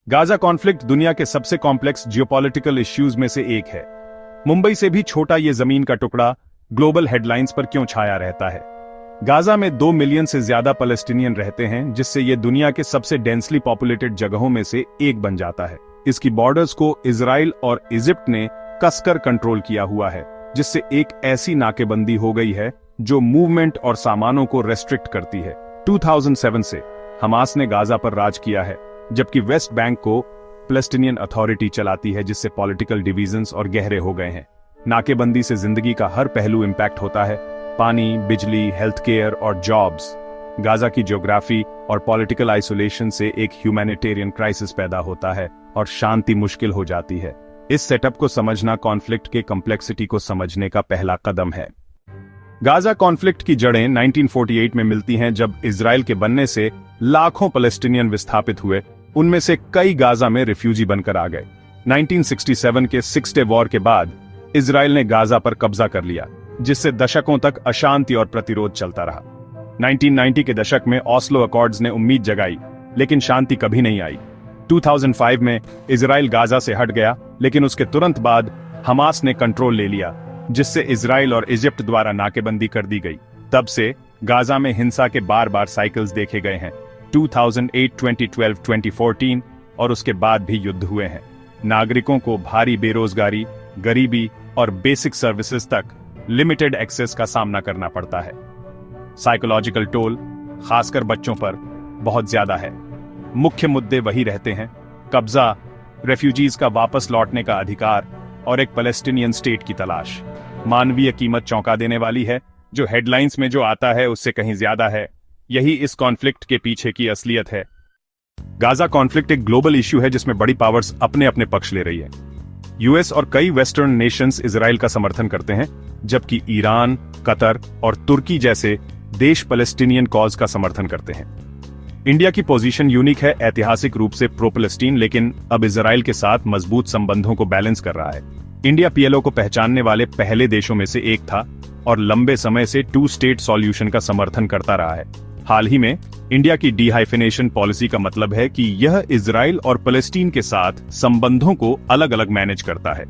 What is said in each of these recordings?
Gaza conflict दुनिया के सबसे कॉम्प्लेक्स जियोपॉलिटिकल इश्यूज में से एक है। मुंबई से भी छोटा ये जमीन का टुकड़ा ग्लोबल हेडलाइंस पर क्यों छाया रहता है? गाजा में 2 मिलियन से ज्यादा पैलेस्टीनियन रहते हैं, जिससे ये दुनिया के सबसे डेंसली पॉपुलेटेड जगहों में से एक बन जाता है। इसकी बॉर्डर्स को इजराइल और इजिप्ट ने कसकर कंट्रोल किया हुआ है, जिससे एक ऐसी नाकेबंदी हो गई है जो मूवमेंट और सामानों को रेस्ट्रिक्ट करती है। 2007 से हमास ने गाजा पर राज किया है, जबकि वेस्ट बैंक को पैलेस्टीनियन अथॉरिटी चलाती है, जिससे पॉलिटिकल डिवीजन्स और गहरे हो गए हैं। नाकेबंदी से जिंदगी का हर पहलू इंपैक्ट होता है, पानी, बिजली, हेल्थ केयर और जॉब्स। गाजा की ज्योग्राफी और पॉलिटिकल आइसोलेशन से एक ह्यूमैनिटेरियन क्राइसिस पैदा होता है और शांति मुश्किल हो जाती है। इस सेटअप को समझना कॉन्फ्लिक्ट के कॉम्प्लेक्सिटी को समझने का पहला कदम है। गाजा कॉन्फ्लिक्ट की जड़ें 1948 में मिलती हैं, जब इजराइल के बनने से लाखों पैलेस्टीनियन विस्थापित हुए। उनमें से कई गाजा में रिफ्यूजी बनकर आ गए। 1967 के सिक्स डे वॉर के बाद इजराइल ने गाजा पर कब्जा कर लिया, जिससे दशकों तक अशांति और प्रतिरोध चलता रहा। 1990 के दशक में ऑस्लो अकॉर्ड्स ने उम्मीद जगाई, लेकिन शांति कभी नहीं आई। 2005 में इजराइल गाजा से हट गया, लेकिन उसके तुरंत बाद हमास ने कंट्रोल ले लिया, जिससे इजराइल और इजिप्ट द्वारा नाकेबंदी कर दी गई। तब से गाजा में हिंसा के बार बार साइकिल्स देखे गए हैं। 2008, 2012, 2014 और उसके बाद भी युद्ध हुए हैं। नागरिकों को भारी बेरोजगारी, गरीबी और बेसिक सर्विसेज तक लिमिटेड एक्सेस का सामना करना पड़ता है। साइकोलॉजिकल टोल, खासकर बच्चों पर, बहुत ज्यादा है। मुख्य मुद्दे वही रहते हैं: कब्जा, रेफ्यूजीज का वापस लौटने का अधिकार और एक पैलेस्टीनियन स्टेट की तलाश। मानवीय कीमत चौंका देने वाली है। जो हेडलाइंस में जो आता है उससे कहीं ज्यादा है। यही इस कॉन्फ्लिक्ट के पीछे की असलियत है। गाजा कॉन्फ्लिक्ट एक ग्लोबल इश्यू है, जिसमें बड़ी पावर्स अपने अपने पक्ष ले रही है। यूएस और कई वेस्टर्न नेशंस इजराइल का समर्थन करते हैं, जबकि ईरान, कतर और तुर्की जैसे देश पैलेस्टीनियन कॉज का समर्थन करते हैं। इंडिया की पोजीशन यूनिक है, ऐतिहासिक रूप से प्रो पैलेस्टीन, लेकिन अब इजराइल के साथ मजबूत संबंधों को बैलेंस कर रहा है। इंडिया पीएलओ को पहचानने वाले पहले देशों में से एक था और लंबे समय से 2 स्टेट सॉल्यूशन का समर्थन करता रहा है। हाल ही में इंडिया की डीहाइफिनेशन पॉलिसी का मतलब है कि यह इजराइल और पैलेस्टीन के साथ संबंधों को अलग अलग मैनेज करता है।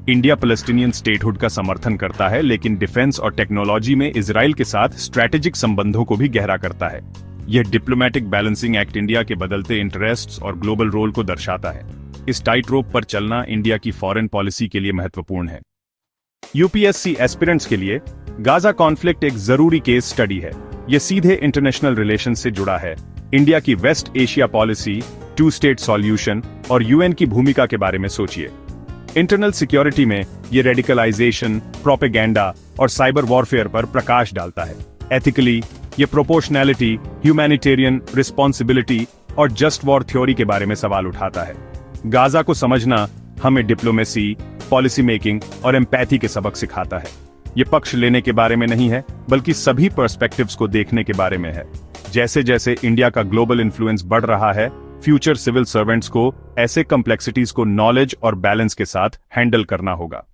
इंडिया पैलेस्टीनियन स्टेटहुड का समर्थन करता है, लेकिन डिफेंस और टेक्नोलॉजी में इजराइल के साथ स्ट्रैटेजिक संबंधों को भी गहरा करता है। यह डिप्लोमैटिक बैलेंसिंग एक्ट इंडिया के बदलते इंटरेस्ट्स और ग्लोबल रोल को दर्शाता है। इस टाइट रोप पर चलना इंडिया की फॉरेन पॉलिसी के लिए महत्वपूर्ण है। यूपीएससी एस्पिरेंट्स के लिए गाजा कॉन्फ्लिक्ट एक जरूरी केस स्टडी है। यह सीधे इंटरनेशनल रिलेशन से जुड़ा है। इंडिया की west Asia policy, 2 state solution और यूएन की भूमिका के बारे में सोचिए। इंटरनल सिक्योरिटी में यह रेडिकलाइजेशन, प्रोपेगेंडा और साइबर वॉरफेयर पर प्रकाश डालता है। एथिकली ये प्रोपोर्शनैलिटी, ह्यूमैनिटेरियन रिस्पॉन्सिबिलिटी और जस्ट वॉर थ्योरी के बारे में सवाल उठाता है। गाजा को समझना हमें डिप्लोमेसी, पॉलिसी मेकिंग और एम्पैथी के सबक सिखाता है। ये पक्ष लेने के बारे में नहीं है, बल्कि सभी पर्सपेक्टिव्स को देखने के बारे में है। जैसे जैसे इंडिया का ग्लोबल इन्फ्लुएंस बढ़ रहा है, फ्यूचर सिविल सर्वेंट्स को ऐसे कॉम्प्लेक्सिटीज को नॉलेज और बैलेंस के साथ हैंडल करना होगा।